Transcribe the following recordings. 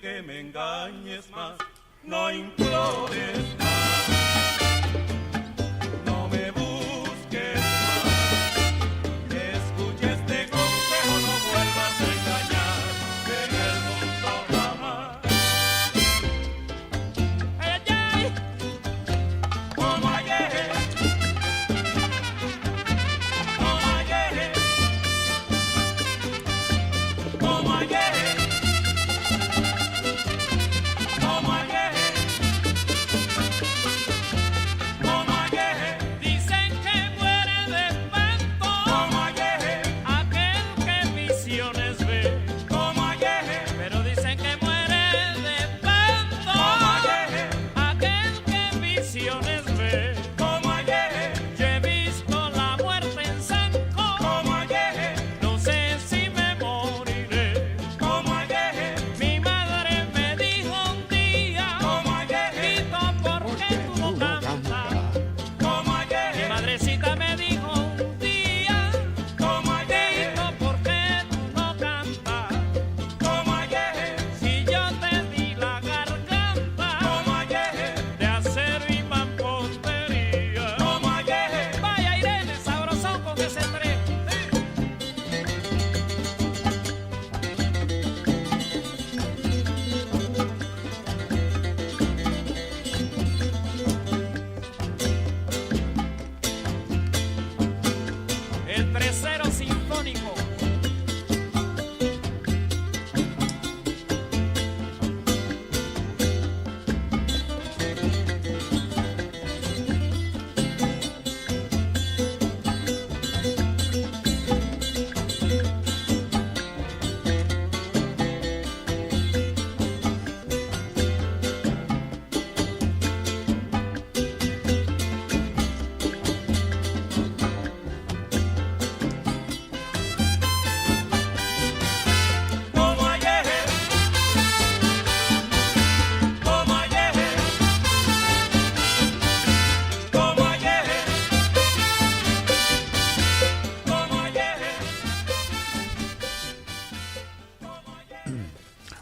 Que me engañes más, no implores más, no me busques más, escucha este consejo, no vuelvas a engañar en el mundo jamás. Ay, ay, ay. Como ayer, como ayer, como ayer.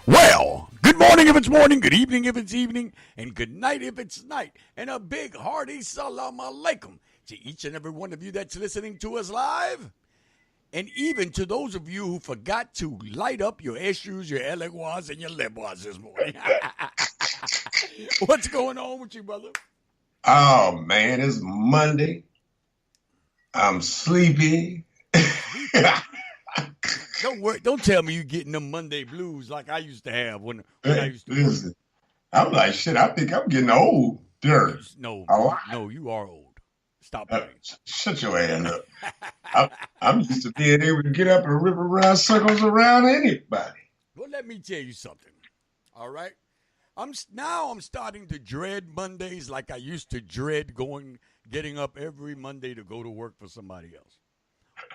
Well, good morning if it's morning, good evening if it's evening, and good night if it's night. And a big hearty salam alaikum to each and every one of you that's listening to us live. And even to those of you who forgot to light up your issues, your elegwas, and your lebwas this morning. What's going on with you, brother? Oh, man, it's Monday. I'm sleepy. Don't worry. Don't tell me you're getting them Monday blues like I used to have when I used to Listen, I'm like, shit, I think I'm getting old. No, you are old. Stop playing. Shut your ass up. I'm used to being able to get up and rip around circles around anybody. Well, let me tell you something. All right? I'm starting to dread Mondays like I used to dread getting up every Monday to go to work for somebody else.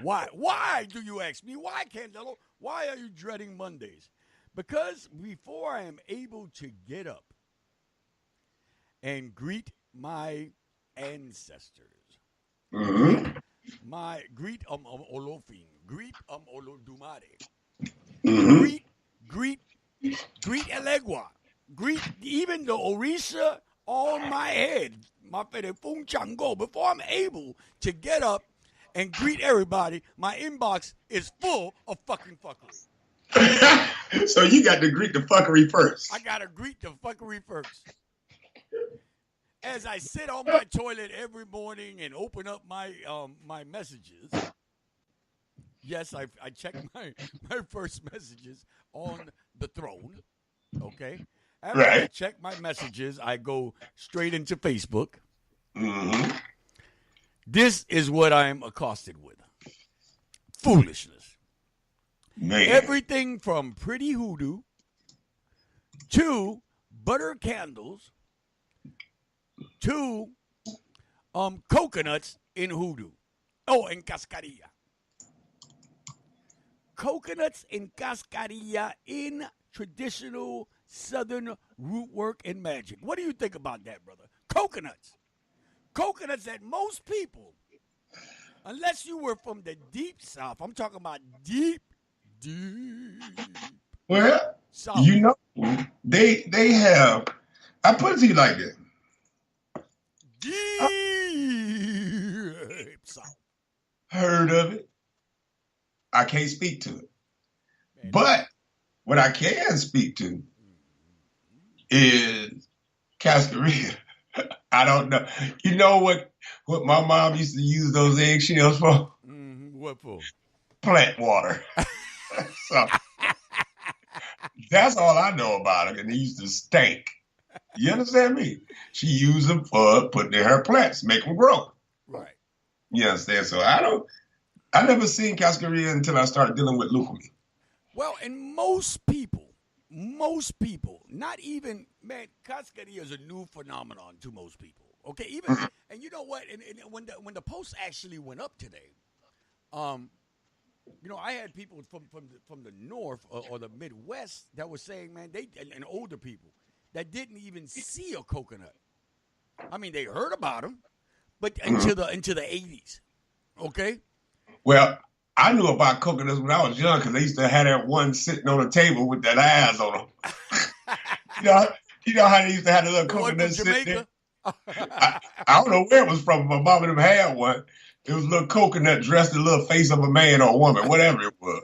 Why? Why do you ask me? Why, Candelo? Why are you dreading Mondays? Because before I am able to get up and greet my ancestors, Mm-hmm. my greet Olofin, greet Olodumare, Mm-hmm. greet Elegua, greet even the Orisa on my head, my Fun Chango. Before I'm able to get up and greet everybody, my inbox is full of fucking fuckery. So you got to greet the fuckery first. I gotta greet the fuckery first. As I sit on my toilet every morning and open up my messages, yes, I check my first messages on the throne. Okay. After I Right. check my messages, I go straight into Facebook. Mm-hmm. This is what I am accosted with: foolishness. Man. Everything from pretty hoodoo to butter candles to coconuts in hoodoo. Oh, and cascarilla. Coconuts in cascarilla in traditional Southern root work and magic. What do you think about that, brother? Coconuts. Coconuts that most people, unless you were from the deep South, I'm talking about deep Well, South. you know, they have. I put it to you like this. Deep South. Heard of it. I can't speak to it. Man, But what I can speak to is cascarilla. I don't know. You know what my mom used to use those eggshells for? what for? Plant water. So that's all I know about it. And they used to stink. You understand me? She used them for putting in her plants, make them grow. Right. You understand? So I never seen cascarilla until I started dealing with leukemia. Well, and most people, not even, man, cascarilla is a new phenomenon to most people. Okay, even, and you know what? And when the post actually went up today, you know, I had people from the north or the Midwest that were saying, man, and older people that didn't even see a coconut. I mean, they heard about them, but into the 80s. Okay. Well, I knew about coconuts when I was young because they used to have that one sitting on the table with that eyes on them. you know how they used to have the little coconut sitting there? I don't know where it was from. My mom and them had one. It was a little coconut dressed in a little face of a man or a woman, whatever it was.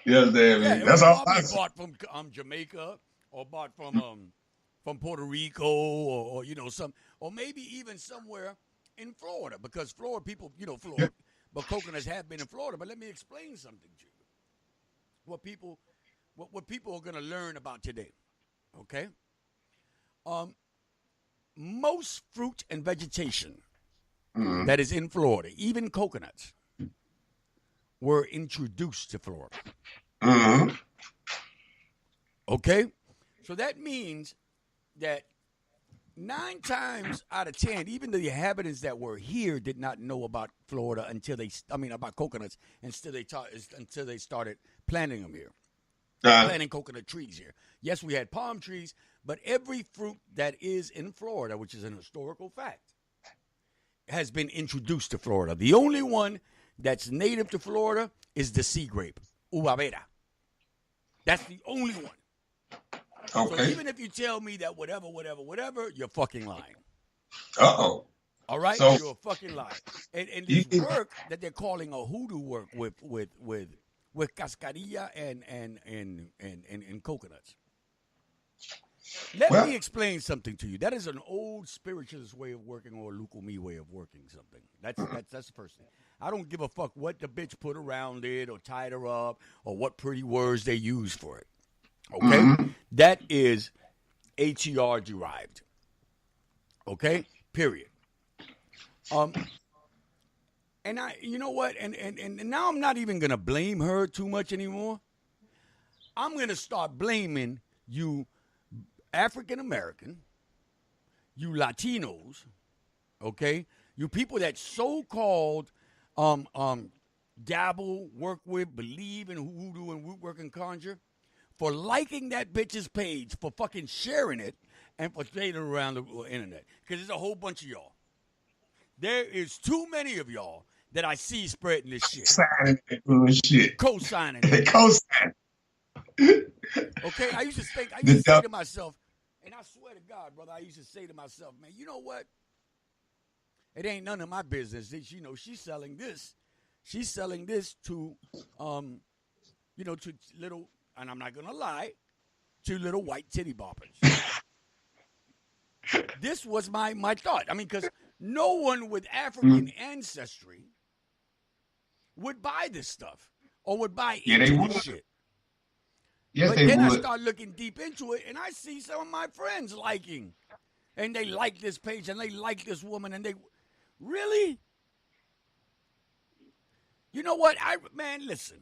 You understand me? That's all I see. Bought from Jamaica or bought from Puerto Rico or you know or maybe even somewhere in Florida, because Florida people, you know, Florida, but coconuts have been in Florida. But let me explain something to you. What people are going to learn about today, okay? Most fruit and vegetation that is in Florida, even coconuts, were introduced to Florida. Mm-hmm. Okay? So that means that 9 times out of 10, even the inhabitants that were here did not know about Florida about coconuts until they started planting them here. Planting coconut trees here. Yes, we had palm trees, but every fruit that is in Florida, which is an historical fact, has been introduced to Florida. The only one that's native to Florida is the sea grape, uva vera. That's the only one. Okay. So even if you tell me that whatever, you're fucking lying. Uh-oh. All right? So, you're a fucking liar. And this work that they're calling a hoodoo work with cascarilla and coconuts. Let me explain something to you. That is an old spiritualist way of working or a Lukumi way of working something. That's the first thing. I don't give a fuck what the bitch put around it or tied her up or what pretty words they use for it. Okay? That is HER derived. Okay? Period. And you know what? And now I'm not even gonna blame her too much anymore. I'm gonna start blaming you African American, you Latinos, okay? You people that so-called dabble, work with, believe in voodoo and root work and conjure, for liking that bitch's page, for fucking sharing it, and for saying it around the internet. Because there's a whole bunch of y'all. There is too many of y'all that I see spreading this shit. Signing that bullshit. Co-signing it. Co-signing. Okay, I used to say to myself, and I swear to God, brother, I used to say to myself, man, you know what? It ain't none of my business. You know, she's selling this. She's selling this to, to little, and I'm not gonna lie, to little white titty boppers. This was my thought. I mean, because no one with African ancestry would buy this stuff or would buy into this shit. Yes, but they then would. I start looking deep into it, and I see some of my friends liking, and they like this page, and they like this woman, and they really, you know what? Listen,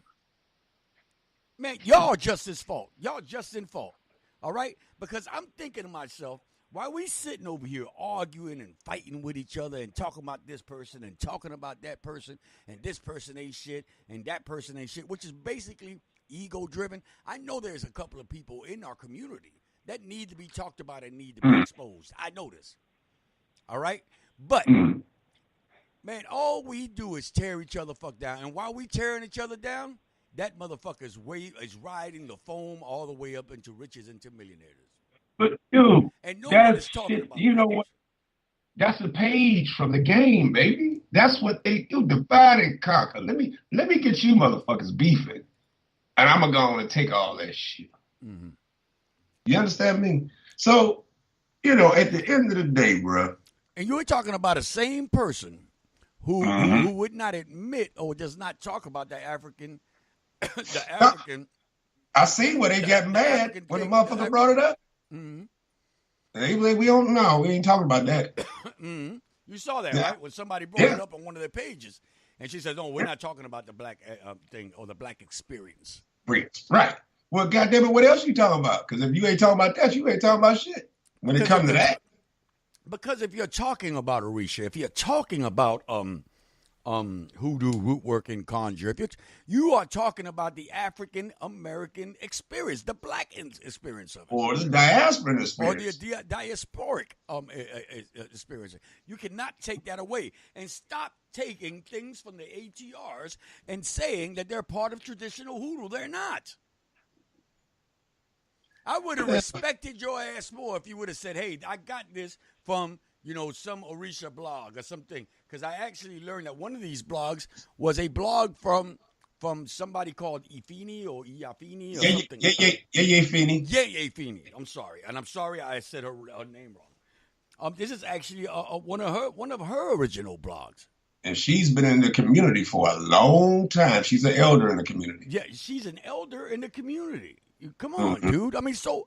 man, y'all just as fault. Y'all just in fault. All right, because I'm thinking to myself, why we sitting over here arguing and fighting with each other and talking about this person and talking about that person and this person ain't shit and that person ain't shit, which is basically ego-driven. I know there's a couple of people in our community that need to be talked about and need to be exposed. I know this. All right? But, man, all we do is tear each other fuck down. And while we tearing each other down, that motherfucker is riding the foam all the way up into riches, into millionaires. But, dude, and no one is talking about you know what? That's a page from the game, baby. That's what they do. Divide and conquer. Let me get you motherfuckers beefing. And I'm going to go on and take all that shit. Mm-hmm. You understand me? So, at the end of the day, bro. And you're talking about the same person who would not admit or does not talk about the African. I see where they got mad when the motherfucker brought it up. Mm-hmm. They like, we don't know. We ain't talking about that. Mm-hmm. You saw that, right? When somebody brought it up on one of their pages. And she said, no, we're not talking about the black thing or the black experience. Right. Well, goddamn it, what else you talking about? Because if you ain't talking about that, you ain't talking about shit. When it comes to that. Because if you're talking about Orisha, if you're talking about hoodoo, root work, and conjure, you are talking about the African American experience, the black experience of it, or the diaspora experience, or the diasporic experience. You cannot take that away, and stop taking things from the ATRs and saying that they're part of traditional hoodoo. They're not. I would have respected your ass more if you would have said, "Hey, I got this from." Some Orisha blog or something, because I actually learned that one of these blogs was a blog from somebody called Ifini or Iafini or something. Yefini. I'm sorry, and I'm sorry I said her name wrong. This is actually one of her original blogs. And she's been in the community for a long time. She's an elder in the community. Yeah, she's an elder in the community. Come on, dude. I mean, so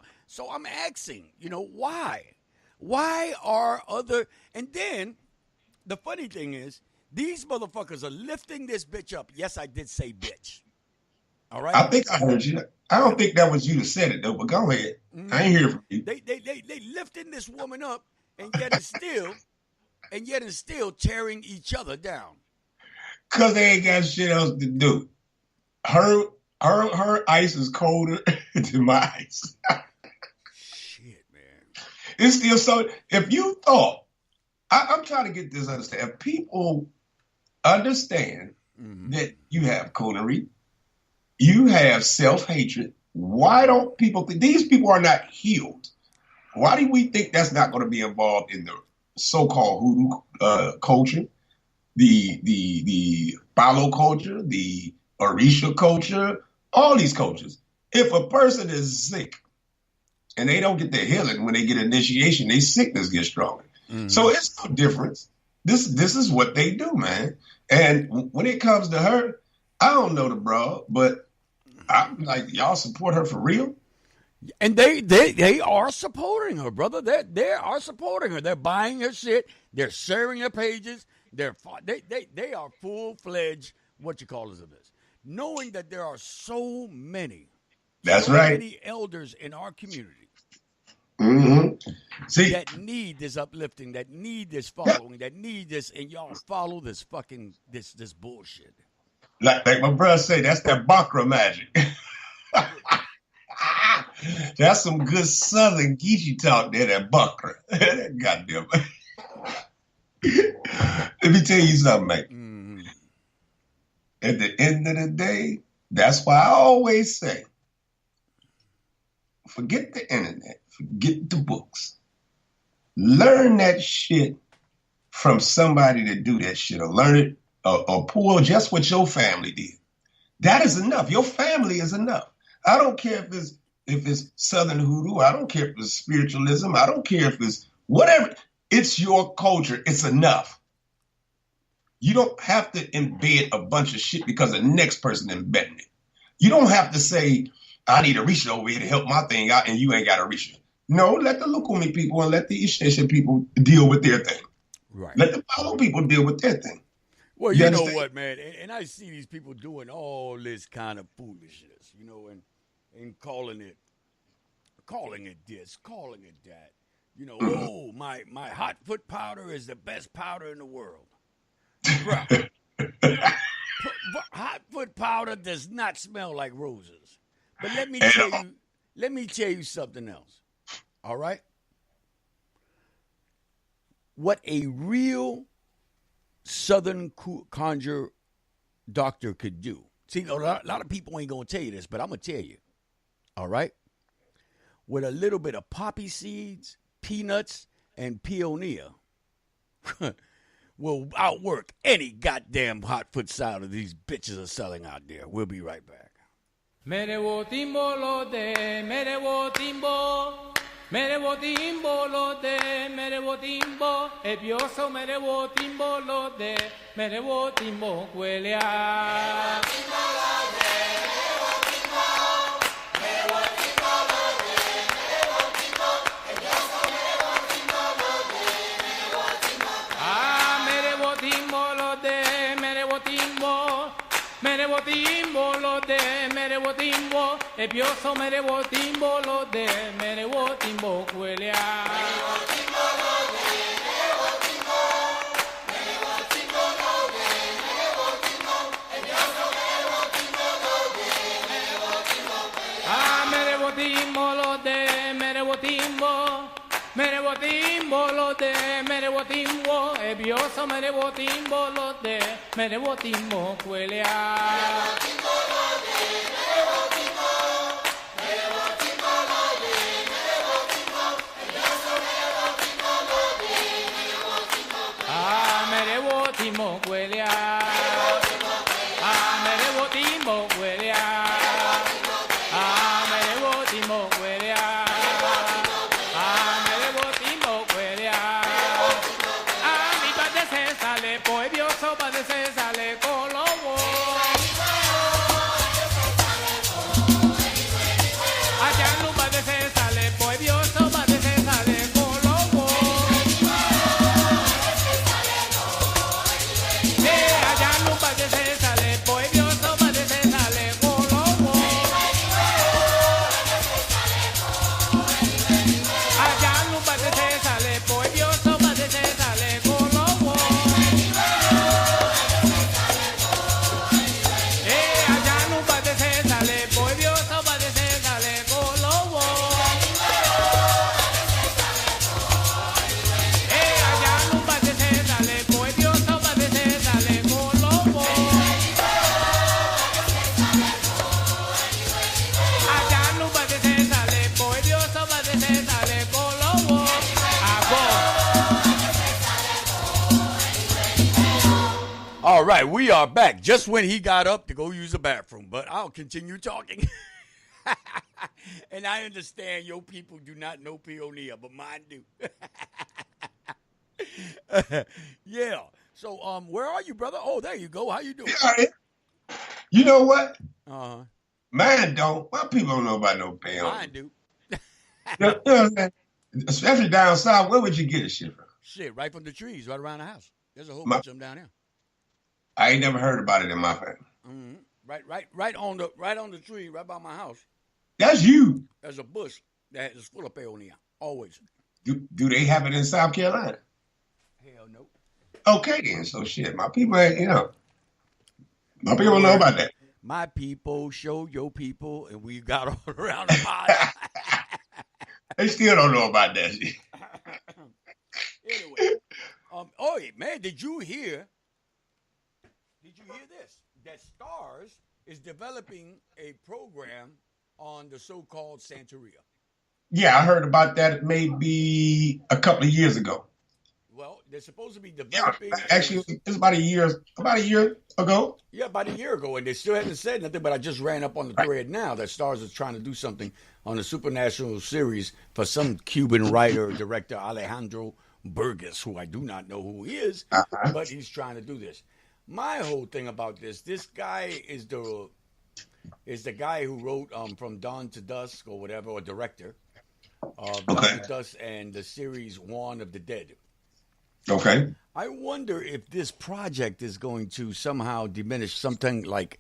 I'm asking, why? Why are other... And then, the funny thing is, these motherfuckers are lifting this bitch up. Yes, I did say bitch. All right? I think I heard you. I don't think that was you that said it, though, but go ahead. Mm-hmm. I ain't hear from you. They lifting this woman up, and yet it's still tearing each other down. Because they ain't got shit else to do. Her ice is colder than my ice. It's still so. If you thought, I'm trying to get this understand. If people understand that you have coonery, you have self-hatred, why don't people think these people are not healed? Why do we think that's not going to be involved in the so-called hoodoo culture, the Balo culture, the Orisha culture, all these cultures? If a person is sick, and they don't get their healing when they get initiation, their sickness gets stronger. Mm-hmm. So it's no difference. This is what they do, man. And when it comes to her, I don't know the broad, but I'm like, y'all support her for real? And they are supporting her, brother. They are supporting her. They're buying her shit. They're sharing her pages. They are full-fledged, of this. Knowing that there are so many. Many elders in our community that need this uplifting, that need this following, that need this, and y'all follow this fucking this bullshit. Like my brother say, that's that Bakra magic. That's some good Southern Geechee talk there, that Bakra. Goddamn. Let me tell you something, mate. Mm-hmm. At the end of the day, that's why I always say, forget the internet, forget the books. Learn that shit from somebody that do that shit, or learn it or pull just what your family did. That is enough. Your family is enough. I don't care if it's Southern hoodoo. I don't care if it's spiritualism. I don't care if it's whatever. It's your culture. It's enough. You don't have to embed a bunch of shit because the next person embedding it. You don't have to say, I need a reach over here to help my thing out, and you ain't got a reach. No, let the Lukumi people and let the Ishesha people deal with their thing. Right. Let the Palo people deal with their thing. Well, you know what, man, and I see these people doing all this kind of foolishness, and calling it this, calling it that. Oh, my hot foot powder is the best powder in the world. Bruh. Hot foot powder does not smell like roses. But let me tell you something else. All right? What a real Southern conjure doctor could do. See, a lot of people ain't going to tell you this, but I'm going to tell you. All right? With a little bit of poppy seeds, peanuts, and peonia will outwork any goddamn hot foot cider these bitches are selling out there. We'll be right back. Merevo timbo lo de, merevo timbo, merevo timbo lo de, merevo timbo, ebioso merevo timbo lo de, merevo timbo cuelea. Merebotimbo lo de merebotimbo, ebioso merebotimbo lo de merebotimbo cuelea. Merebotimbo lo de merebotimbo, merebotimbo lo de merebotimbo, ebioso merebotimbo lo de merebotimbo cuelea. Ah, merebotimbo lo de merebotimbo. Merebotimbo lo de merebotimbo, ebioso merebotimbo lo de merebotimbo cuelea. Merebotimbo lo de merebotimbo, merebotimbo lo de merebotimbo, ebioso merebotimbo lo de merebotimbo cuelea. Ah, merebotimbo cuelea. Ah, merebotimbo cuelea. Ah, merebotimbo cuelea. All right, we are back just when he got up to go use the bathroom, but I'll continue talking. And I understand your people do not know peonia, but mine do. Yeah. So, where are you, brother? Oh, there you go. How you doing? You know what? Uh-huh. Mine don't. My people don't know about no peonia. Mine do. You know what I'm saying? Especially down south, where would you get this shit from? Shit, right from the trees, right around the house. There's a whole bunch of them down here. I ain't never heard about it in my family. Mm-hmm. Right on the tree, right by my house. That's you. There's a bush that is full of peonia. Always. Do they have it in South Carolina? Hell no. Okay then. So shit, my people ain't, My people know about that. My people show your people, and we got all around the pot. They still don't know about that shit. Anyway, man, did you hear this? That Stars is developing a program on the so-called Santeria. Yeah, I heard about that maybe a couple of years ago. Well, they're supposed to be developing. Yeah, actually, it's about a year ago. Yeah, about a year ago, and they still haven't said nothing. But I just ran up on the thread now that Stars is trying to do something on a supernatural series for some Cuban writer director Alejandro Burgess, who I do not know who he is, but he's trying to do this. My whole thing about this guy is the guy who wrote From Dawn to Dusk or whatever, or director of Dawn to Dusk and the series One of the Dead. Okay. I wonder if this project is going to somehow diminish something like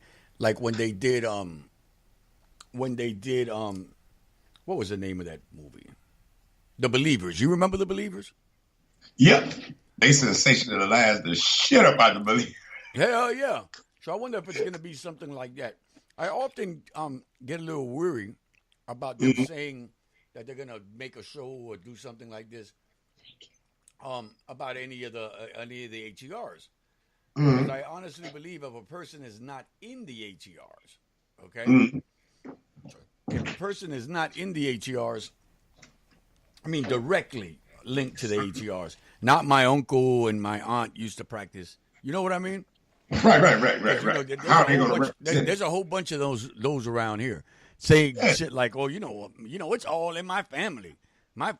when they did what was the name of that movie? The Believers. You remember The Believers? Yep. They sensationalized the shit about The Believers. Hell yeah. So I wonder if it's going to be something like that. I often get a little worried about them saying that they're going to make a show or do something like this about any of the HERs. Because I honestly believe if a person is not in the HERs, okay? If a person is not in the HERs, I mean directly linked to the HERs, not my uncle and my aunt used to practice. You know what I mean? Right. There's a whole bunch of those around here saying shit like, "Oh, it's all in my family. My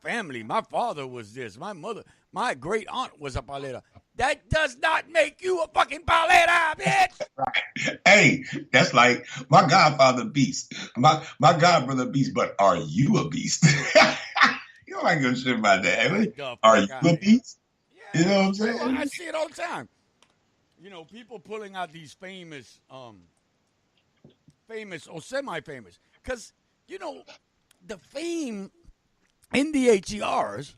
father was this. My mother, my great aunt was a paleta." That does not make you a fucking paleta, bitch. Right. Hey, that's like my godfather beast, my godbrother beast. But are you a beast? You don't like good shit about that. Are you a beast? Yeah. You know what I'm saying? I see it all the time. People pulling out these famous or semi-famous. Because, the fame in the HERs,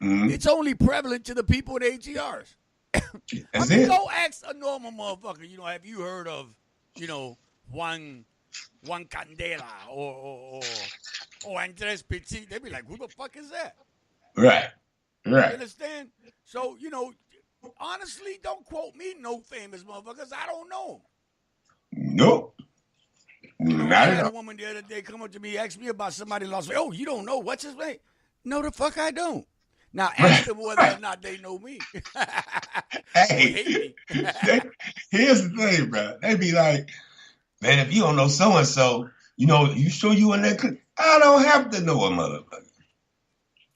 it's only prevalent to the people in the HERs. Go ask a normal motherfucker, have you heard of, Juan Candela or Andres Petit? They'd be like, who the fuck is that? Right. You understand? So, honestly, don't quote me no famous motherfuckers. I don't know. Nope. I had a woman the other day come up to me, ask me about somebody in Las Vegas. Oh, you don't know what's his name? No, the fuck I don't. Now ask them whether or not they know me. Hey, here's the thing, bro. They be like, man, if you don't know so and so, you sure you in that? I don't have to know a motherfucker.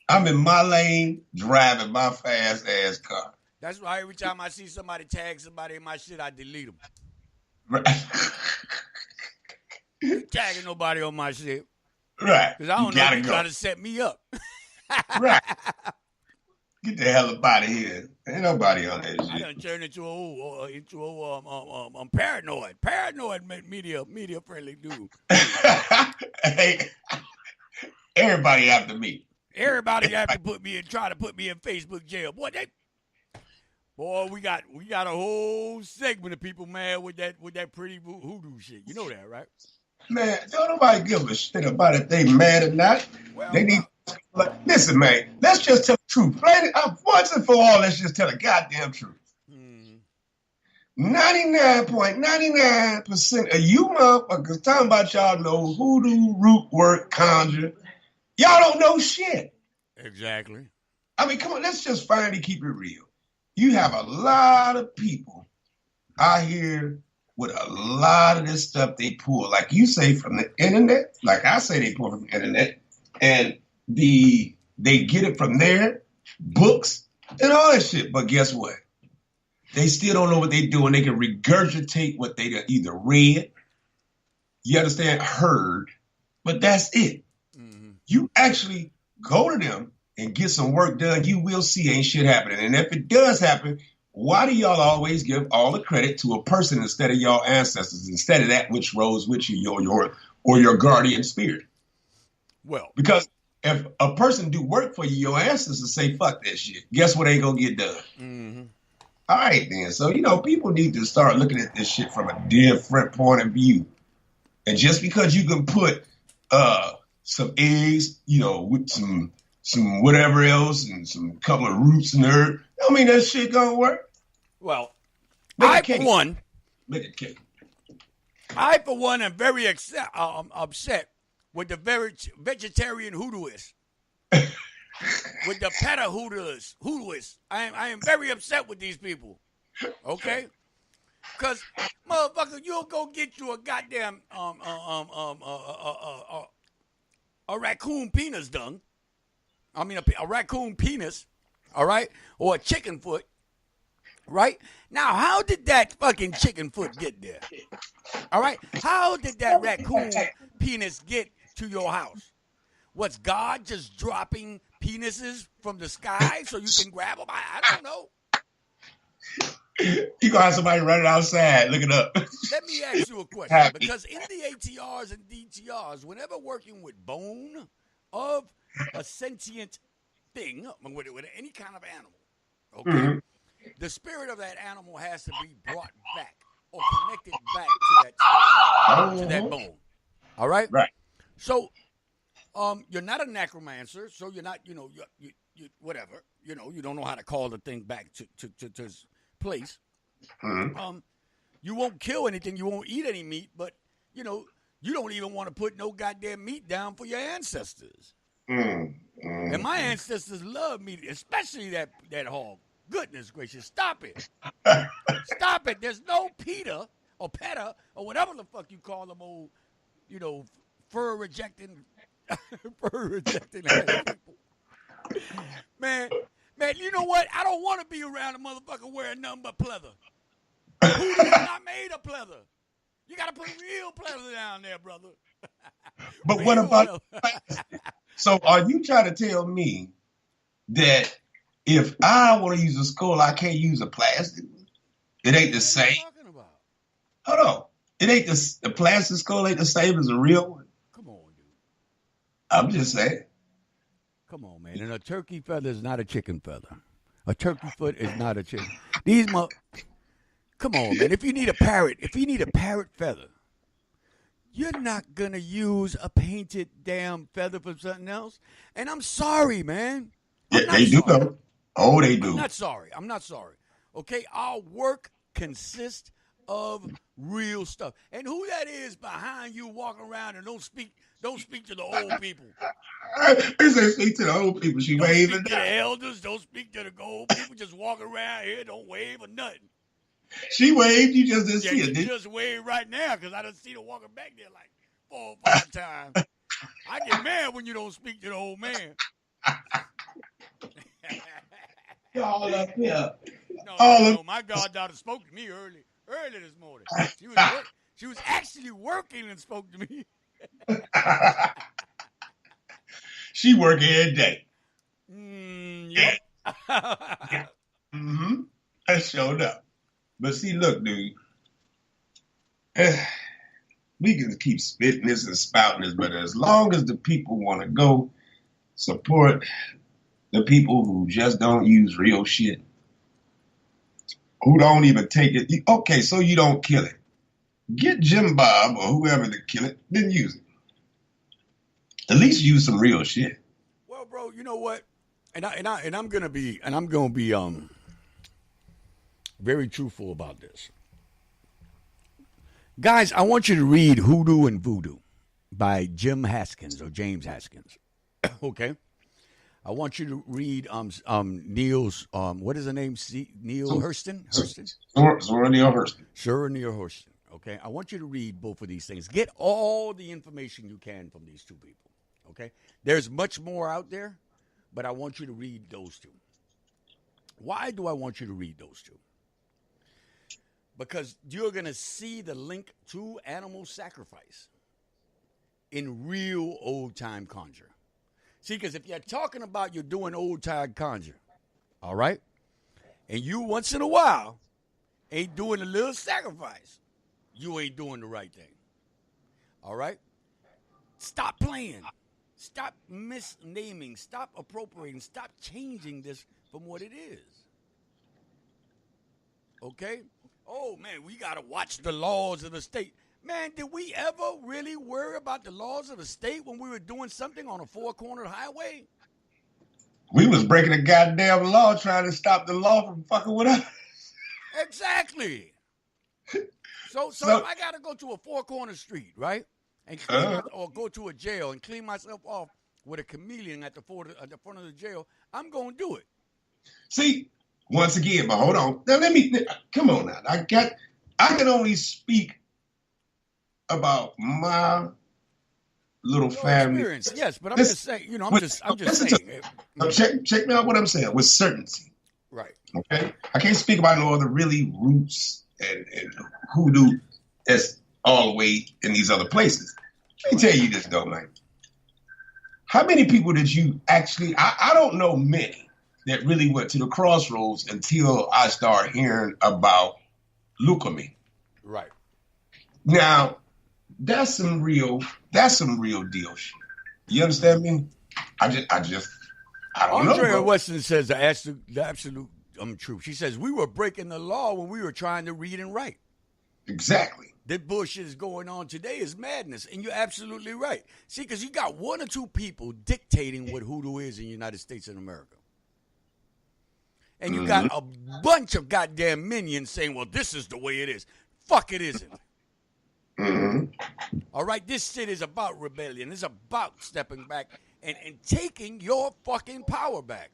I'm in my lane driving my fast ass car. That's why every time I see somebody tag somebody in my shit, I delete them. Right. You tagging nobody on my shit. Right. Because I don't know if you're trying to set me up. Right. Get the hell up out of here. Ain't nobody on that shit. I done turned into paranoid media friendly dude. Hey, everybody after me. Everybody have to try to put me in Facebook jail. Boy, we got a whole segment of people mad with that pretty hoodoo shit. You know that, right? Man, don't nobody give a shit about if they mad or not. Well, they need. Listen, man. Let's just tell the truth. Once and for all, let's just tell the goddamn truth. 99.99% of you motherfuckers talking about y'all know hoodoo, root work, conjure. Y'all don't know shit. Exactly. I mean, come on. Let's just finally keep it real. You have a lot of people out here with a lot of this stuff they pull, like you say, from the internet, like I say they pull from the internet, and they get it from their books and all that shit. But guess what? They still don't know what they're doing. They can regurgitate what they either read, you understand, heard, but that's it. Mm-hmm. You actually go to them and get some work done, you will see ain't shit happening. And if it does happen, why do y'all always give all the credit to a person instead of y'all ancestors, instead of that which rose with you, your guardian spirit? Well, because if a person do work for you, your ancestors say, fuck that shit. Guess what ain't gonna get done? Mm-hmm. All right, then. So, people need to start looking at this shit from a different point of view. And just because you can put some eggs, with some whatever else and some couple of roots and herb, I mean that shit gonna work. Well, Make for one, am very upset with the very vegetarian hoodooists. With the peta hoodooists. I am very upset with these people. Okay? Because, motherfucker, you'll go get you a goddamn a raccoon penis done. I mean, a raccoon penis, all right? Or a chicken foot, right? Now, how did that fucking chicken foot get there? All right? How did that raccoon penis get to your house? Was God just dropping penises from the sky so you can grab them? I don't know. You gonna have somebody running outside looking up. Let me ask you a question. Because in the ATRs and DTRs, whenever working with bone of a sentient thing, with any kind of animal, okay, the spirit of that animal has to be brought back or connected back to that bone. All right? Right. So, you're not a necromancer, so you're not, you whatever, you don't know how to call the thing back to its place. You won't kill anything, you won't eat any meat, but, you don't even want to put no goddamn meat down for your ancestors. And my ancestors love meat, especially that hog. Goodness gracious, stop it. Stop it. There's no PETA or PETA or whatever the fuck you call them old, fur-rejecting people. Man, you know what? I don't want to be around a motherfucker wearing nothing but pleather. Hoodoo's not made of pleather. You got to put real pleather down there, brother. But what about... So are you trying to tell me that if I want to use a skull, I can't use a plastic one? It ain't the same? What are you talking about? Hold on. It ain't the plastic skull ain't the same as a real one? Come on, dude. I'm just saying. Come on, man. And a turkey feather is not a chicken feather. A turkey foot is not a chicken. Come on, man. If you need a parrot feather, you're not going to use a painted damn feather from something else. And I'm sorry, man. Yeah, they do, though. Oh, they do. I'm not sorry. Okay? Our work consists of real stuff. And who that is behind you walking around and don't speak to the old people. They say speak to the old people. She don't waving. Speak to the elders. Don't speak to the old people. Just walk around here. Don't wave or nothing. She waved. You just didn't see it, did you? Just waved right now because I done seen her walking back there like 4 or 5 times. I get mad when you don't speak to the old man. Y'all up here. No, my goddaughter spoke to me early this morning. She was actually working and spoke to me. She work every day. Yeah. Yeah. That showed up. But see, look, dude. We can keep spitting this and spouting this, but as long as the people want to go support the people who just don't use real shit, who don't even take it. Okay, so you don't kill it. Get Jim Bob or whoever to kill it, then use it. At least use some real shit. Well, bro, you know what? And I'm gonna be very truthful about this. Guys, I want you to read Hoodoo and Voodoo by Jim Haskins or James Haskins. Okay? I want you to read Neil's what is the name? Neil Hurston? Zora Neale Hurston. Zora Neale Hurston. Okay? I want you to read both of these things. Get all the information you can from these two people. Okay? There's much more out there, but I want you to read those two. Why do I want you to read those two? Because you're going to see the link to animal sacrifice in real old-time conjure. See, because if you're talking about you're doing old-time conjure, all right, and you once in a while ain't doing a little sacrifice, you ain't doing the right thing. All right? Stop playing. Stop misnaming. Stop appropriating. Stop changing this from what it is. Okay? Oh, man, we got to watch the laws of the state. Man, did we ever really worry about the laws of the state when we were doing something on a four-cornered highway? We was breaking a goddamn law trying to stop the law from fucking with us. Exactly. So if I got to go to a four-corner street, right, and or go to a jail and clean myself off with a chameleon at the front of the jail, I'm going to do it. See, once again, but hold on. Now come on now. I can only speak about my little family experience. Yes, but I'm just saying, I'm just saying. Check me out what I'm saying with certainty. Right. Okay? I can't speak about no other really roots and hoodoo that's all the way in these other places. Let me tell you this though, man. How many people did you actually, I don't know many that really went to the crossroads until I started hearing about leukemia. Right. Now, that's some real deal shit. You understand me? I don't know. Andrea Weston says the absolute truth. She says we were breaking the law when we were trying to read and write. Exactly. The bullshit is going on today is madness, and you're absolutely right. See, because you got one or two people dictating what hoodoo is in the United States of America. And you got a bunch of goddamn minions saying, well, this is the way it is. Fuck, it isn't. All right, this shit is about rebellion. It's about stepping back and taking your fucking power back.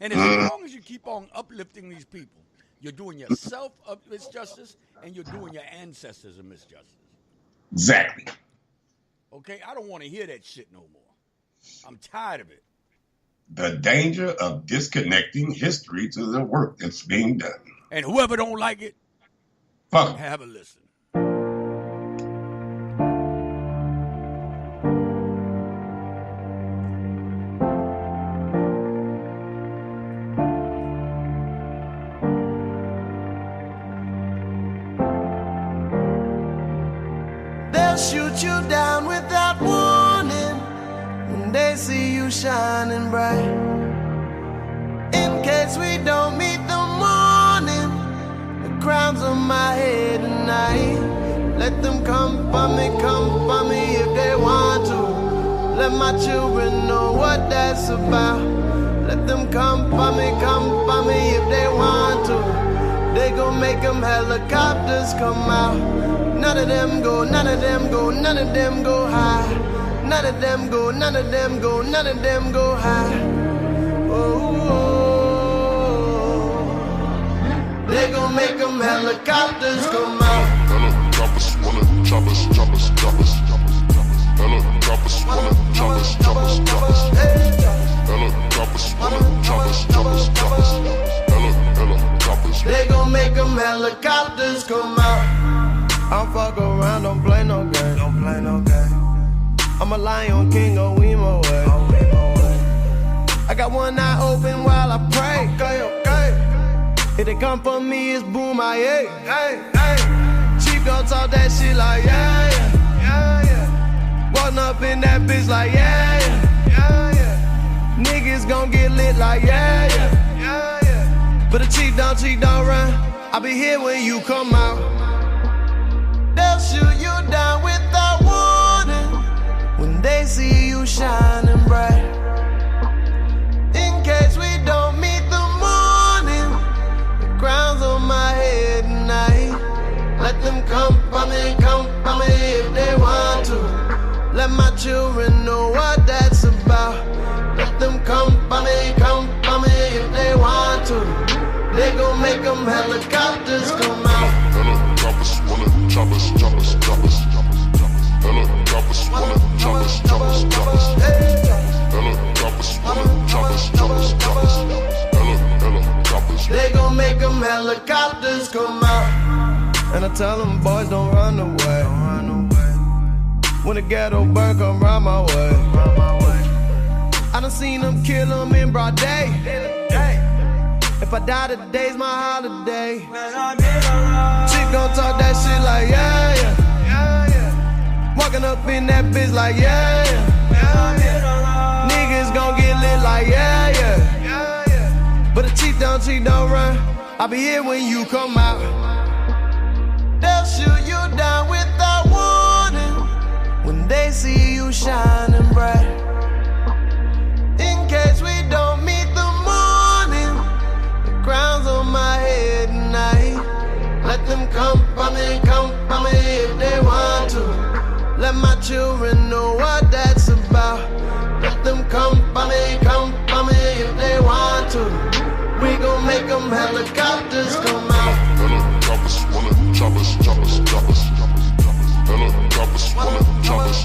And as long as you keep on uplifting these people, you're doing yourself a misjustice and you're doing your ancestors a misjustice. Exactly. Okay, I don't want to hear that shit no more. I'm tired of it. The danger of disconnecting history to the work that's being done. And whoever don't like it, fuck, have a listen. They'll shoot you down without warning when they see you shining bright. In case we don't meet the morning, the crown's on my head tonight. Let them come for me if they want to. Let my children know what that's about. Let them come for me if they want to. They gon' make them helicopters come out. None of them go, none of them go, none of them go high. None of them go, none of them go, none of them go high. Oh, they gon' make them helicopters come out. Helicopters wanna chop us. Helicopters wanna chop us. Helicopters wanna chop us. Helicopters. They gon' make them helicopters come out. I fuck around, don't play no game. I'm a lion king, oh, we my way. I got one eye open while I pray. Okay. If they come for me, it's boom, hey. Chief gon' talk that shit like, yeah. Walking up in that bitch like, yeah. Niggas gon' get lit like, yeah. But the chief don't run. I'll be here when you come out. They'll shoot you down without warning when they see you shining bright. In case we don't meet the morning, the crown's on my head tonight. Let them come for me if they want to. Let my children know what that's about. Let them come for me if they want to. They gon' make them helicopters come out. Helicopters wanna chop us. Helicopters wanna chop us. Helicopters wanna chop us. Helicopters. They gon' make them helicopters come out. And I tell them boys don't run away. When the ghetto burn, come round my way. I done seen them kill them in broad day. If I die today's my holiday. Chick gon' talk that shit like yeah. Walking up in that bitch like yeah. Niggas gon' get lit like yeah. But the chief don't run. I'll be here when you come out. They'll shoot you down without warning when they see you shining bright. In case we don't meet the morning, the crown's on my head tonight. Let them come for me if they want to. Let my children know what that's about. Let them come for me if they want to. We gon' make them helicopters come out. Helicopters wanna chop us. Helicopters wanna chop us.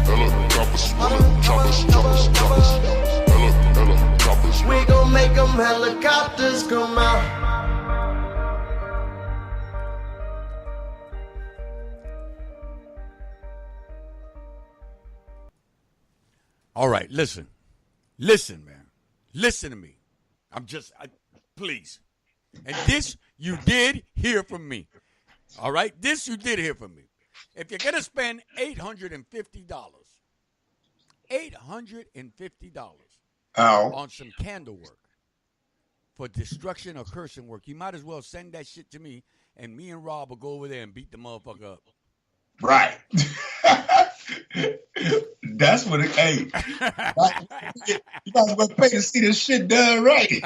Helicopters wanna chop us. Helicopters. We gon' make them helicopters come out. All right, listen. Listen, man. Listen to me. Please. And this you did hear from me. All right? This you did hear from me. If you're going to spend $850 on some candle work for destruction or cursing work, you might as well send that shit to me, and me and Rob will go over there and beat the motherfucker up. Right. That's what it ain't. You guys gonna pay to see this shit done right.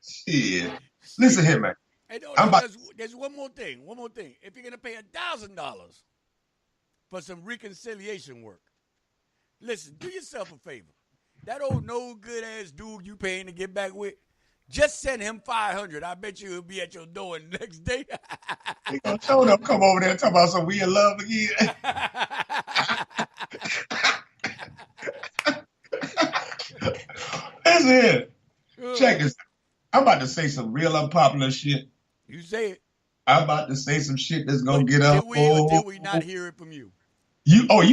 Shit. Listen here, man. Hey, there's one more thing. If you're gonna pay $1,000 for some reconciliation work, listen, do yourself a favor. That old no good ass dude you paying to get back with, just send him $500. I bet you he'll be at your door the next day. He gonna show them come over there and talk about some we in love again. Listen here. Check this. I'm about to say some real unpopular shit. You say it. I'm about to say some shit that's gonna get up. Did we not hear it from you? You gonna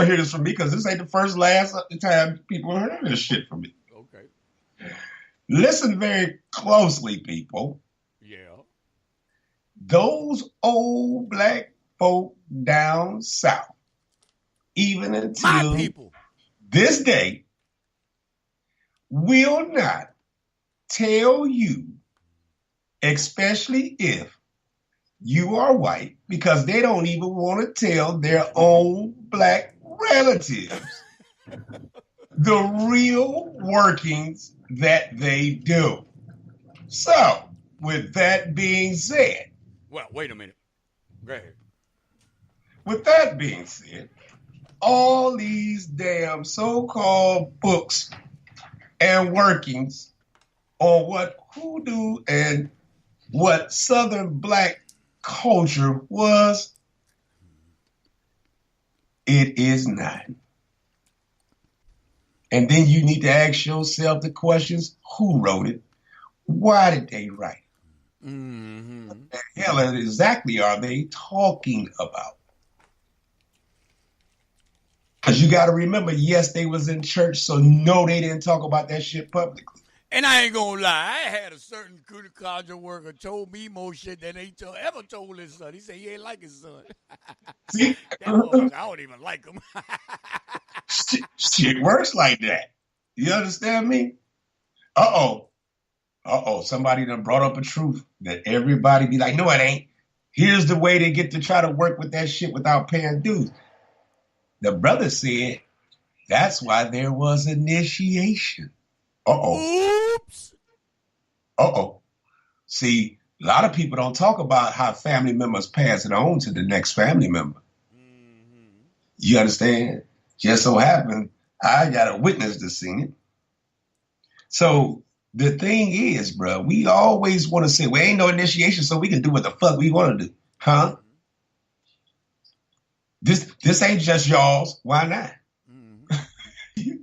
hear this from me because this ain't the last time people heard this shit from me. Okay. Listen very closely, people. Yeah. Those old black folk down south, even until this day, will not tell you, especially if you are white, because they don't even want to tell their own black relatives the real workings that they do. So, with that being said. Well, wait a minute. Go ahead. With that being said, all these damn so-called books and workings on what hoodoo and what Southern black culture was, it is not. And then you need to ask yourself the questions: who wrote it? Why did they write it? Mm-hmm. What the hell exactly are they talking about? Because you got to remember, yes, they was in church, so no, they didn't talk about that shit publicly. And I ain't gonna lie, I had a certain conjure worker told me more shit than he ever told his son. He said he ain't like his son. See? I don't even like him. Shit works like that. You understand me? Uh-oh. Somebody done brought up a truth that everybody be like, no, it ain't. Here's the way they get to try to work with that shit without paying dues. The brother said that's why there was initiation. Oops. See, a lot of people don't talk about how family members pass it on to the next family member. Mm-hmm. You understand? Just so happened, I got a witness to see it. So the thing is, bro, we always want to say, well, ain't no initiation, so we can do what the fuck we want to do. Huh? This ain't just y'all's. Why not? Mm-hmm.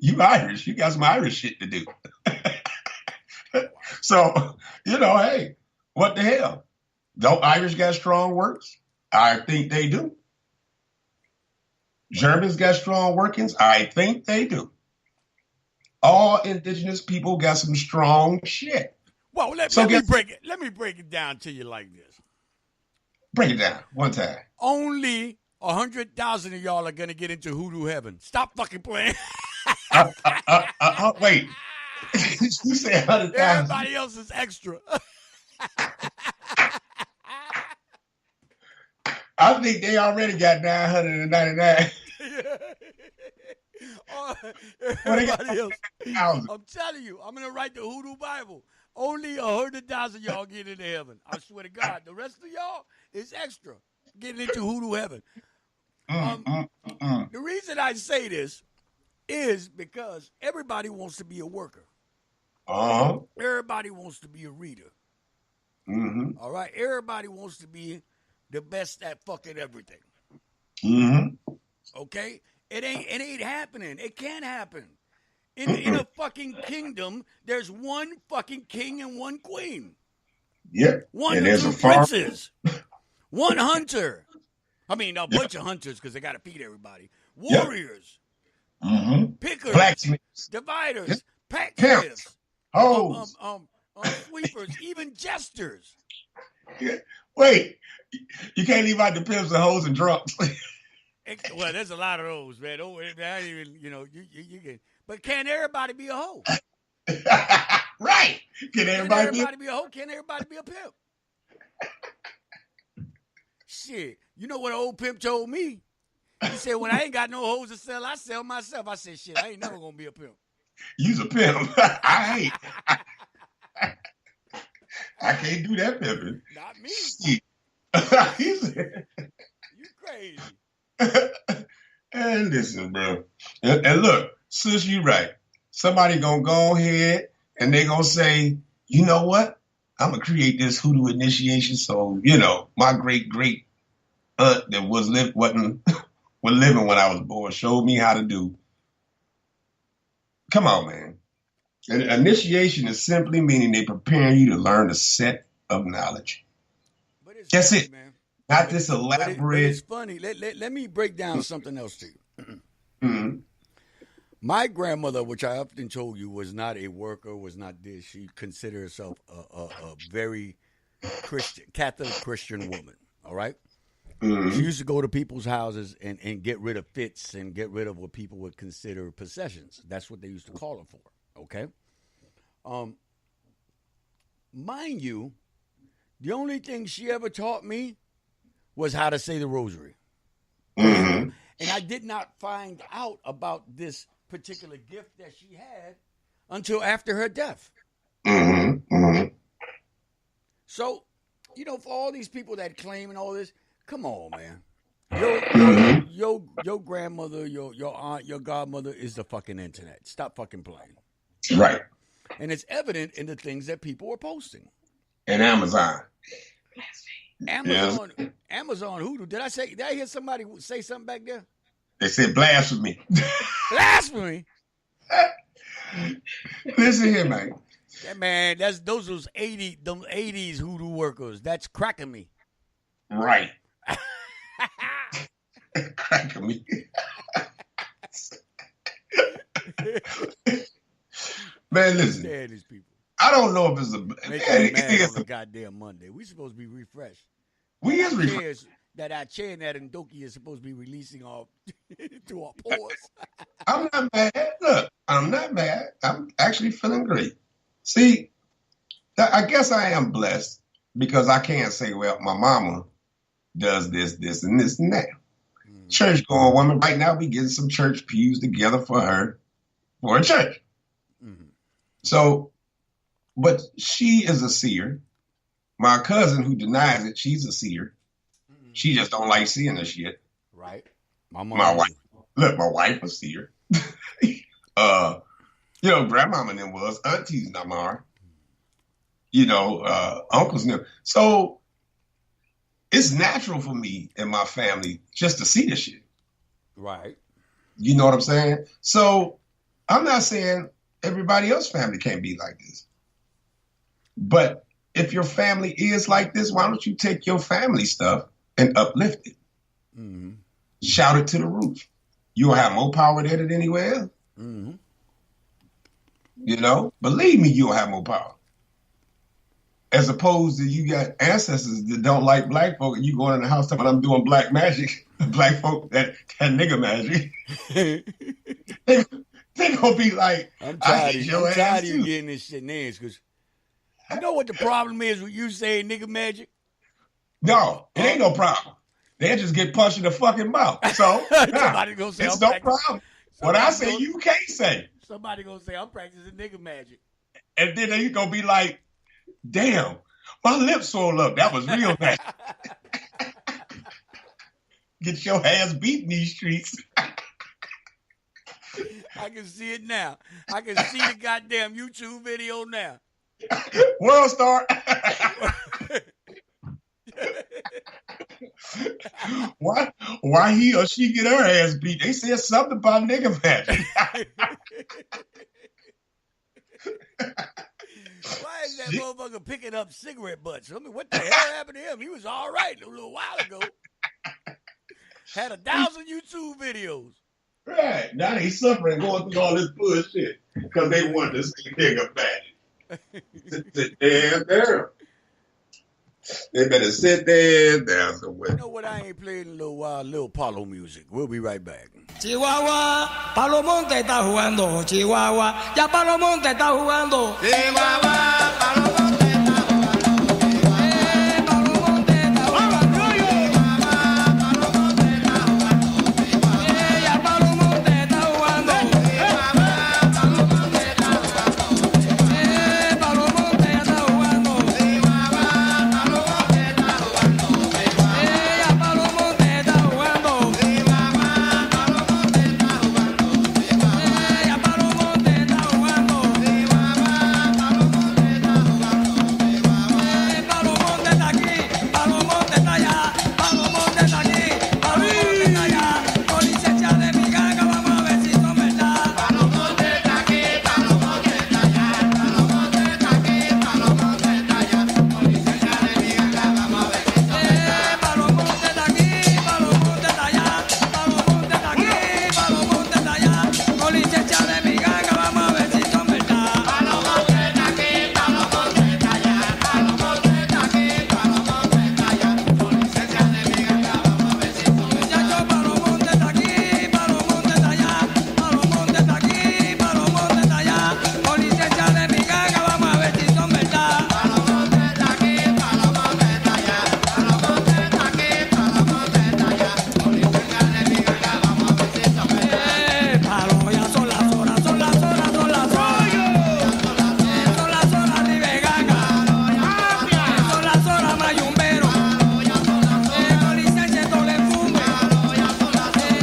You Irish. You got some Irish shit to do. So, hey, what the hell? Don't Irish got strong works? I think they do. Germans got strong workings? I think they do. All indigenous people got some strong shit. Well, let me break it down to you like this. Break it down one time. Only 100,000 of y'all are gonna get into hoodoo heaven. Stop fucking playing. Wait. You say 100,000. Everybody else is extra. I think they already got 999. Everybody else. I'm telling you, I'm gonna write the Hoodoo Bible. Only 100,000 y'all get into heaven. I swear to God. The rest of y'all is extra getting into Hoodoo heaven. The reason I say this is because everybody wants to be a worker. Everybody wants to be a reader. All right? Everybody wants to be the best at fucking everything. Okay? It ain't happening. It can't happen. In a fucking kingdom, there's one fucking king and one queen. Yep. One or two princes. One hunter. I mean, a bunch of hunters because they got to feed everybody. Warriors. Pickers. Blacksmiths. Dividers. Packers. Hoes. Sweepers. Even jesters. Wait. You can't leave out the pimps and hoes and drunks. Well, there's a lot of those, man. Oh, not even, you can. But can everybody be a hoe? Right. Can everybody be a hoe? Can everybody be a pimp? Shit. You know what an old pimp told me? He said, when I ain't got no hoes to sell, I sell myself. I said, shit, I ain't never going to be a pimp. You's a pimp. I can't do that pimping. Not me. He said, you crazy. And listen, bro. And look, sis, you right. Somebody gonna go ahead and they gonna say, you know what? I'm gonna create this hoodoo initiation. So, my great aunt that was living when I was born showed me how to do. Come on, man. An initiation is simply meaning they preparing you to learn a set of knowledge. That's it, man. Not this elaborate. But it's funny. Let me break down something else to you. My grandmother, which I often told you, was not a worker, was not this. She considered herself a very Catholic Christian woman. All right. She used to go to people's houses and get rid of fits and get rid of what people would consider possessions. That's what they used to call her for. Okay. Mind you, the only thing she ever taught me was how to say the rosary. And I did not find out about this particular gift that she had until after her death. So, for all these people that claim and all this, come on, man. Your grandmother, your aunt, your godmother is the fucking internet. Stop fucking playing. Right. And it's evident in the things that people are posting. And Amazon. Amazon Hoodoo. Did I hear somebody say something back there? They said blasphemy. Blasphemy? Listen here, man. Yeah, man, those 80s hoodoo workers. That's cracking me. Right. Cracking me. Man, listen. These people. I don't know if it's on a goddamn Monday. We supposed to be refreshed. We is refreshed. That our chain that Ndoki is supposed to be releasing off to our pores. I'm not mad. Look, I'm not mad. I'm actually feeling great. See, I guess I am blessed because I can't say, well, my mama does this, and this, and that. Church going woman. Right now, we getting some church pews together for her for a church. So, but she is a seer. My cousin who denies it, she's a seer. She just don't like seeing the shit. Right. My wife. Look, my wife was seer. Grandmama and them was, aunties and them are. Uncles and them. So it's natural for me and my family just to see this shit. Right. You know what I'm saying? So I'm not saying everybody else's family can't be like this. But if your family is like this, why don't you take your family stuff and uplift it? Shout it to the roof. You'll have more power there than anywhere else. Believe me, you'll have more power. As opposed to you got ancestors that don't like black folk and you going in the house talking, I'm doing black magic. Black folk, that nigga magic. They gonna be like, I'm I tired hit of your I'm ass tired of you too. getting this shit names because you know what the problem is with you saying nigga magic? No, it ain't no problem. They just get punched in the fucking mouth. So, nah, Somebody gonna say it's I'm no practicing. problem. What I say, you can't say. Somebody gonna say I'm practicing nigga magic. And then you gonna be like, damn, my lips swole up. That was real bad. Get your ass beat in these streets. I can see it now. I can see the goddamn YouTube video now. World Star. Why he or she get her ass beat? They said something about nigga magic. Why is that motherfucker picking up cigarette butts? I mean, what the hell happened to him? He was all right a little while ago. Had 1,000 YouTube videos. Right. Now they suffering going through all this bullshit because they want to see nigga magic. Sit there down. They better sit there down somewhere. You know what? I ain't played in a little while. Little Paulo music. We'll be right back. Chihuahua, Palomonte está jugando. Chihuahua, ya Palomonte está jugando. Chihuahua, Palomonte está jugando. Palomonte está jugando. Palomonte está jugando. Ya Palomonte está jugando. Palomonte está jugando. Palomonte está jugando. Palomonte está jugando. Ya Palomonte está jugando. Ya Palomonte está jugando. Palomonte está aquí, Palomonte está allá, Palomonte está aquí, Palomonte está allá. Con licencia de mi ganga vamos a ver si son verdad. Palomonte está aquí, Palomonte está allá. Palomonte está aquí, Palomonte está allá. Con licencia de mi ganga vamos a ver si son verdad. Palomonte está aquí, Palomonte está allá, Palomonte está aquí, Palomonte está allá. Con licencia de mi ganga vamos a ver si son verdad. Palomonte está aquí, Palomonte está allá. Palomonte está aquí, Palomonte está allá. Con licencia de mi ganga vamos a ver si son verdad. Muchacho, Palomonte está aquí, Palomonte está allá, Palomonte está aquí, Palomonte está allá. Con licencia de mi ganga vamos a ver si son verdad. Palomonte está aquí, Palomonte está allá. Palomonte está aquí, Palomonte está allá. Con licencia de mi ganga vamos a ver si son verdad. Palo, ya son las horas, son las horas, son las horas. Son las horas, Riveganga. Son las horas, Mayumbero. Con licencia esto le fume.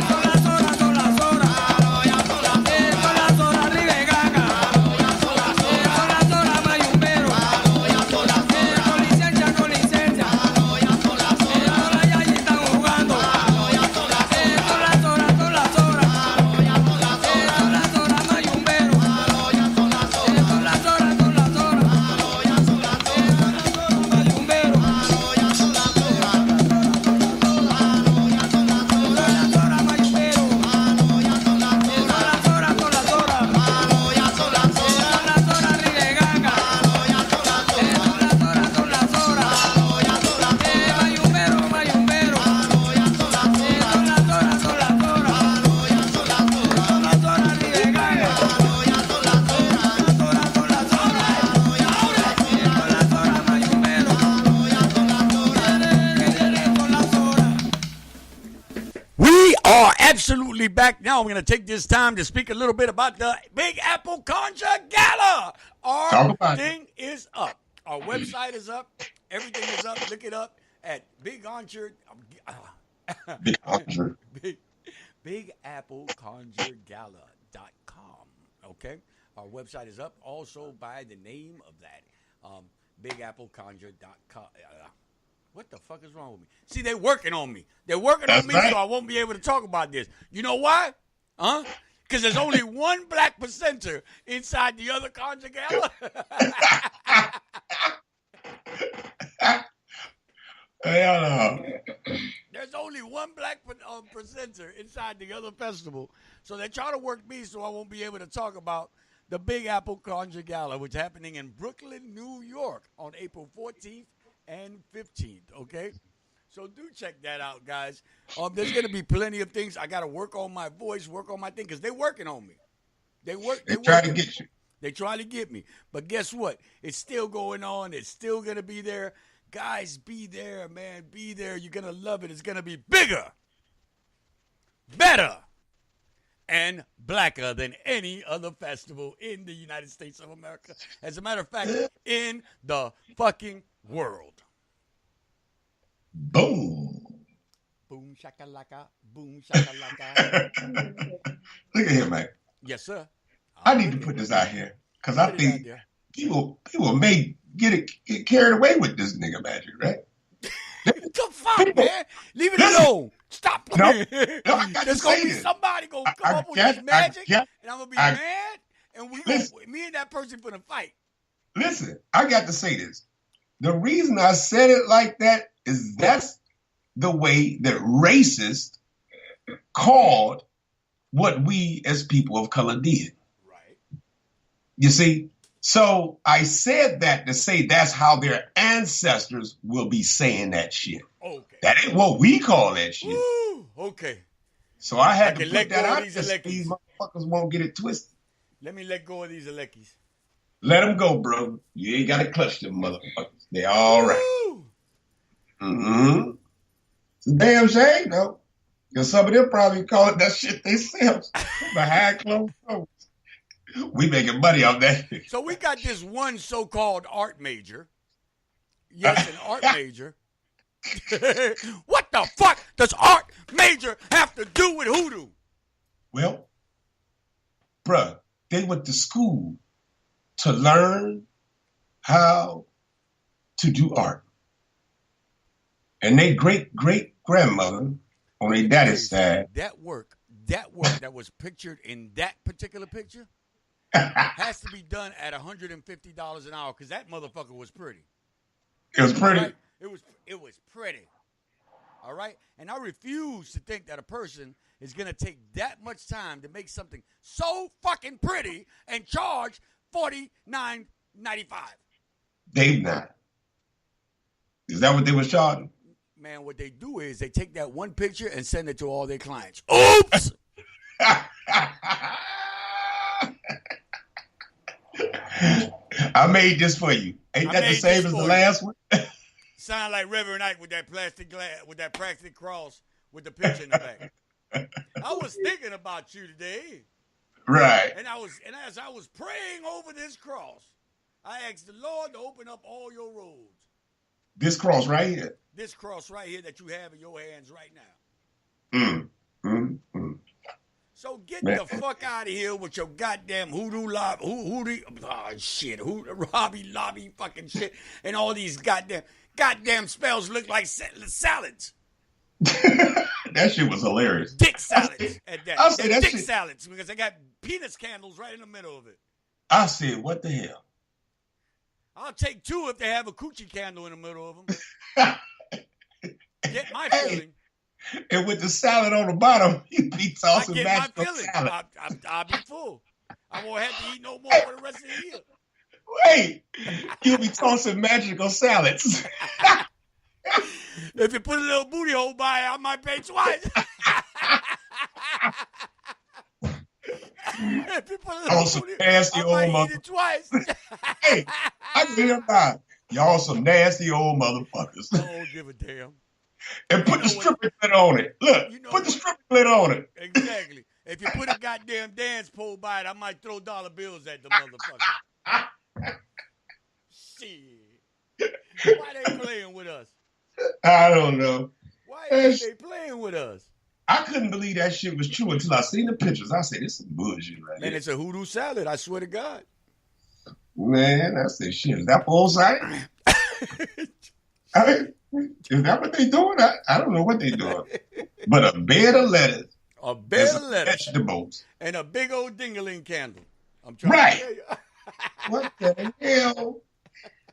Son las horas, son las horas. Son las horas, Riveganga. Son las horas, Mayumbero. Con licencia, con licencia. Son las yayas están jugando. Son las horas, son las horas. Son las horas, Mayumbero. Son las horas, son las horas. Mayumbero. We are absolutely back now. I'm going to take this time to speak a little bit about the Big Apple Conjure Gala. Our Talk about it. thing is up. Our website is up. Everything is up. Look it up at Big Conjure. Big Conjure. BigAppleConjureGala.com. Okay? Our website is up also by the name of that. BigAppleConjure.com. What the fuck is wrong with me? See, they're working on me. They're working That's on me, right. so I won't be able to talk about this. You know why? Huh? Because there's only one black presenter inside the other Conjure Gala. Hell no. There's only one black presenter inside the other festival. So they're trying to work me so I won't be able to talk about the Big Apple Conjure Gala, which is happening in Brooklyn, New York on April 14th and 15th, okay? So do check that out, guys. There's going to be plenty of things. I got to work on my voice, work on my thing, because they're working on me. They work. They try to get you. They try to get me. But guess what? It's still going on. It's still going to be there. Guys, be there, man. Be there. You're going to love it. It's going to be bigger, better, and blacker than any other festival in the United States of America. As a matter of fact, in the fucking world. Boom. Boom, shakalaka. Boom, shakalaka. Look at him, man. Yes, sir. I need to put this out here because I think people may get carried away with this nigga magic, right? The fuck, man? Leave it alone. Stop playing. No, I got There's to gonna say be this. somebody gonna come up with this magic, and I'm gonna be mad, and me and that person gonna fight. Listen, I got to say this. The reason I said it like that is that's the way that racists called what we as people of color did. Right. You see? So I said that to say that's how their ancestors will be saying that shit. Okay. That ain't what we call that shit. Woo, okay. So I had to let put that go of out these there so these motherfuckers won't get it twisted. Let me let go of these eleckies. Let them go, bro. You ain't got to clutch them motherfuckers. They all right. Woo. Mm-hmm. It's a damn shame, though. Because some of them probably call it that shit themselves behind closed doors. We making money off that. So we got this one so-called art major. Yes, an art major. What the fuck does art major have to do with hoodoo? Well, bruh, they went to school to learn how to do art. And they great-great-grandmother on their daddy's side. That work that was pictured in that particular picture has to be done at $150 an hour because that motherfucker was pretty. It was pretty. Right? It was pretty. All right? And I refuse to think that a person is going to take that much time to make something so fucking pretty and charge $49.95. They not. Is that what they was charging? Man, what they do is they take that one picture and send it to all their clients. Oops! I made this for you. Ain't that the same as the last one? Sound like Reverend Ike with that plastic cross with the picture in the back. I was thinking about you today. Right. And as I was praying over this cross, I asked the Lord to open up all your roads. This cross right here. This cross right here that you have in your hands right now. So get the fuck out of here with your goddamn hoodoo hobby lobby fucking shit and all these goddamn spells look like salads. That shit was hilarious. Dick salads at that. I'll say that dick shit. salads because they got penis candles right in the middle of it. I said, what the hell? I'll take two if they have a coochie candle in the middle of them. Get my feeling. And with the salad on the bottom, you be tossing I get mashed my feeling. salad. I'll be full. I won't have to eat no more for the rest of the year. Wait, you'll be tossing magical salads. If you put a little booty hole by it, I might pay twice. If you put a little Some booty, nasty I old might mother. eat it twice. Hey, I can hear about y'all some nasty old motherfuckers. I don't give a damn. And put the stripping glitter on it. Look, put the stripping glitter on it. Exactly. If you put a goddamn dance pole by it, I might throw dollar bills at the motherfucker. Shit. Why they playing with us? I don't know. Why are they playing with us? I couldn't believe that shit was true until I seen the pictures. I said, this is some bullshit right here. And it's a hoodoo salad, I swear to God. Man, I said, shit, is that full sight? I mean, is that what they doing? I don't know what they doing. But a bed of lettuce. A bed of lettuce. Vegetables. And a big old ding-a-ling candle. I'm trying Right. to tell you. What the hell?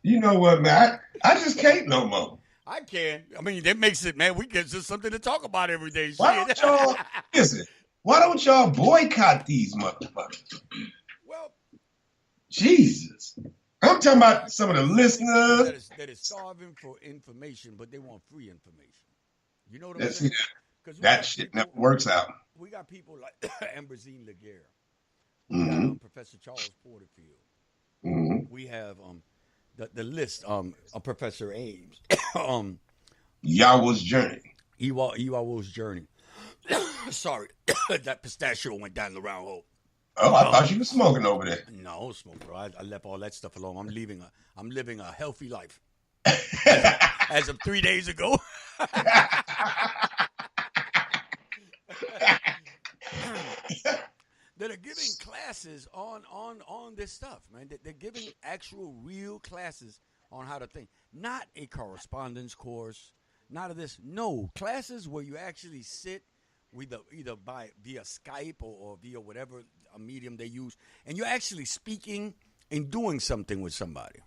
You know what, man? I just can't no more. I can. I mean, that makes it, man, we get just something to talk about every day. Why don't y'all, listen, why don't y'all boycott these motherfuckers? Well, Jesus. I'm talking about some of the listeners. That is starving for information, but they want free information. You know what I'm That's saying? it. That shit never works out. We got people like Ambrosine Laguerre, We got Professor Charles Porterfield. Mm-hmm. We have the list of Professor Ames. Yahweh's Journey. Iwawo's Journey. Sorry, that pistachio went down the round hole. Oh, I thought you were smoking over there. No, smoke, bro. I left all that stuff alone. I'm living a healthy life. As of 3 days ago. That are giving classes on this stuff, man. They're giving actual real classes on how to think. Not a correspondence course, not of this. No, classes where you actually sit either via Skype or via whatever a medium they use, and you're actually speaking and doing something with somebody.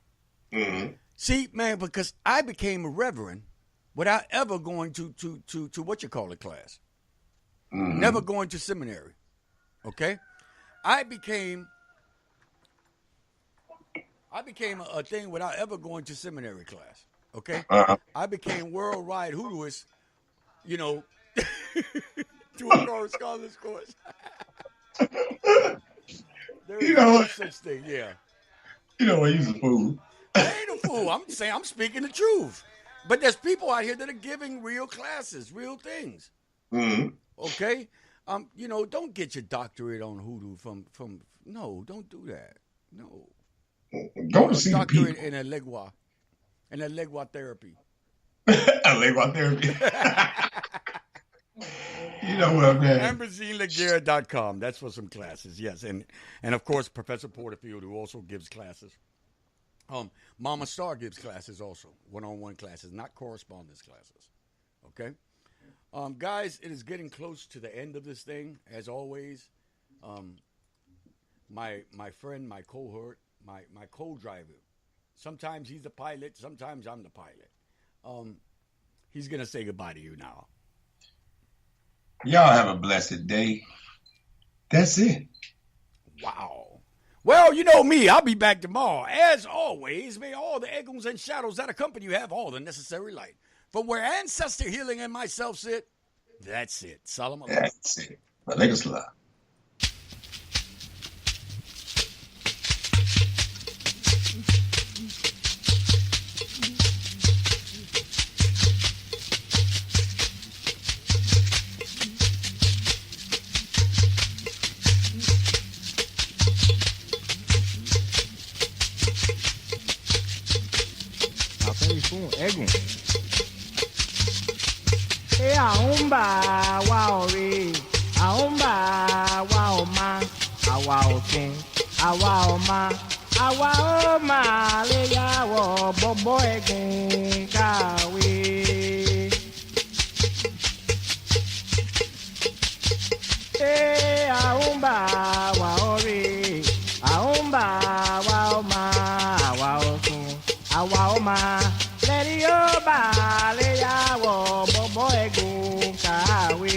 Mm-hmm. See, man, because I became a reverend without ever going to what you call a class. Mm-hmm. Never going to seminary. Okay? I became a thing without ever going to seminary class. Okay? Uh-huh. I became worldwide hoodooist, through a correspondence course. There is no such thing, yeah. You know what? He's a fool. I ain't a fool. I'm saying I'm speaking the truth. But there's people out here that are giving real classes, real things. Mm-hmm. Okay? Don't get your doctorate on hoodoo from no, don't do that. No. Go to see the doctorate people. in a legua therapy. A legua therapy. You know what, man? AmberzineLaguerre.com. That's for some classes, yes. And of course, Professor Porterfield, who also gives classes. Mama Star gives classes also, one-on-one classes, not correspondence classes. Okay? Guys, it is getting close to the end of this thing. As always, my friend, my cohort, my co-driver. Sometimes he's the pilot. Sometimes I'm the pilot. He's going to say goodbye to you now. Y'all have a blessed day. That's it. Wow. Well, you know me. I'll be back tomorrow. As always, may all the echoes and shadows that accompany you have all the necessary light. From where Ancestor Healing and myself sit, that's it. Salam alaikum. That's it. Alaikum salam. Egun. Aumba wa ore, aumba wa oma, awa ofin, awa oma le yawo bobo egun kawe. Aumba wa ore, aumba wa oma, awa ofin, awa oma. Lẹ́rí ó bá lè yàwọ̀ bọ́bọ́ ẹ̀gùn kàwé.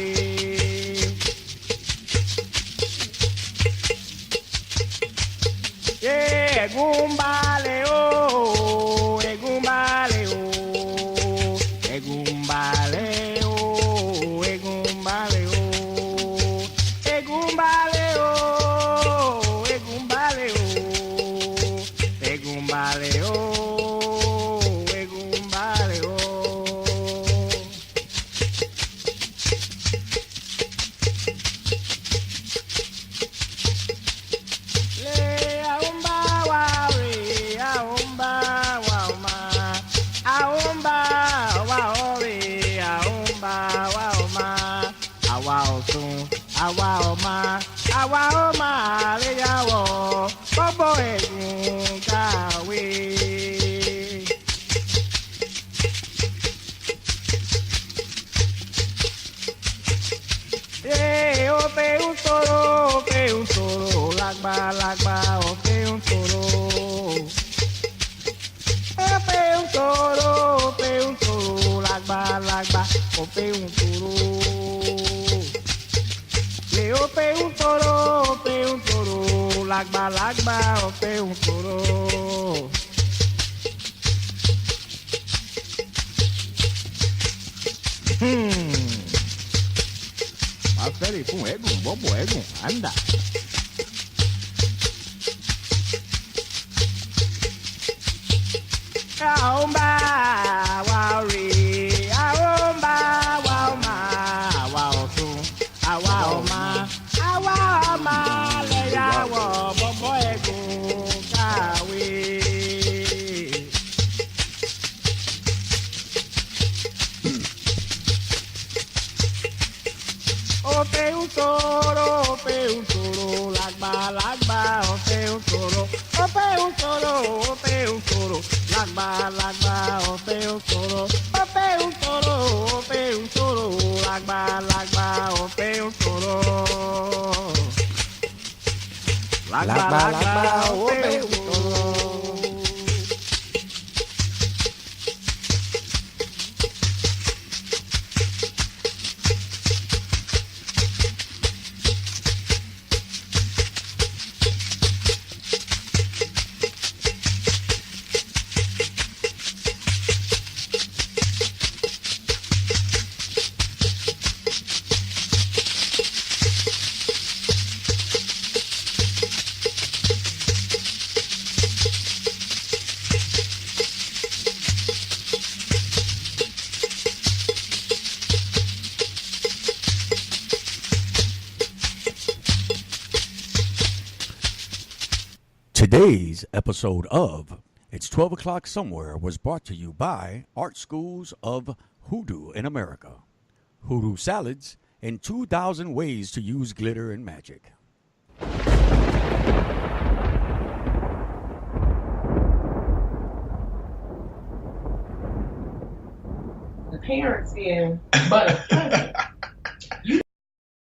Ẹ̀gùn balẹ̀ o, ẹ̀gùn balẹ̀ o, ẹ̀gùn balẹ̀ o, ẹ̀gùn balẹ̀ o, ẹ̀gùn balẹ̀ o, ẹ̀gùn balẹ̀ o, ẹ̀gùn balẹ̀ o. Àwa ọmọ àríyáwó bọ́bọ́ ẹ̀gùn kàwé. Ó fẹ́ ń sọ̀rọ̀ lágbàlagbà ó fẹ́ ń sọ̀rọ̀. Ó fẹ́ ń sọ̀rọ̀ lágbàlagbà ó fẹ́ ń sọ̀rọ̀. Ó fẹ́ ń sọ̀rọ̀ lágbàlagbà ó fẹ́ ń sọ̀rọ̀. Wàá fẹ́rẹ̀ fún ẹ̀gùn bọ́bọ̀ ẹ̀gùn àǹdà. Aomba, waori, aomba, waoma, waosu, awaoma, awaoma, leyawo, bobo ego, kawe. Ope un toro, lagba, lagba, ope un toro, lagba, lagba, ope un toro, lagba, lagba, ope un toro, lagba, lagba, ope un toro. Today's episode of It's 12 O'Clock Somewhere was brought to you by Art Schools of Hoodoo in America, Hoodoo Salads, and 2,000 Ways to Use Glitter and Magic. The parents in butter.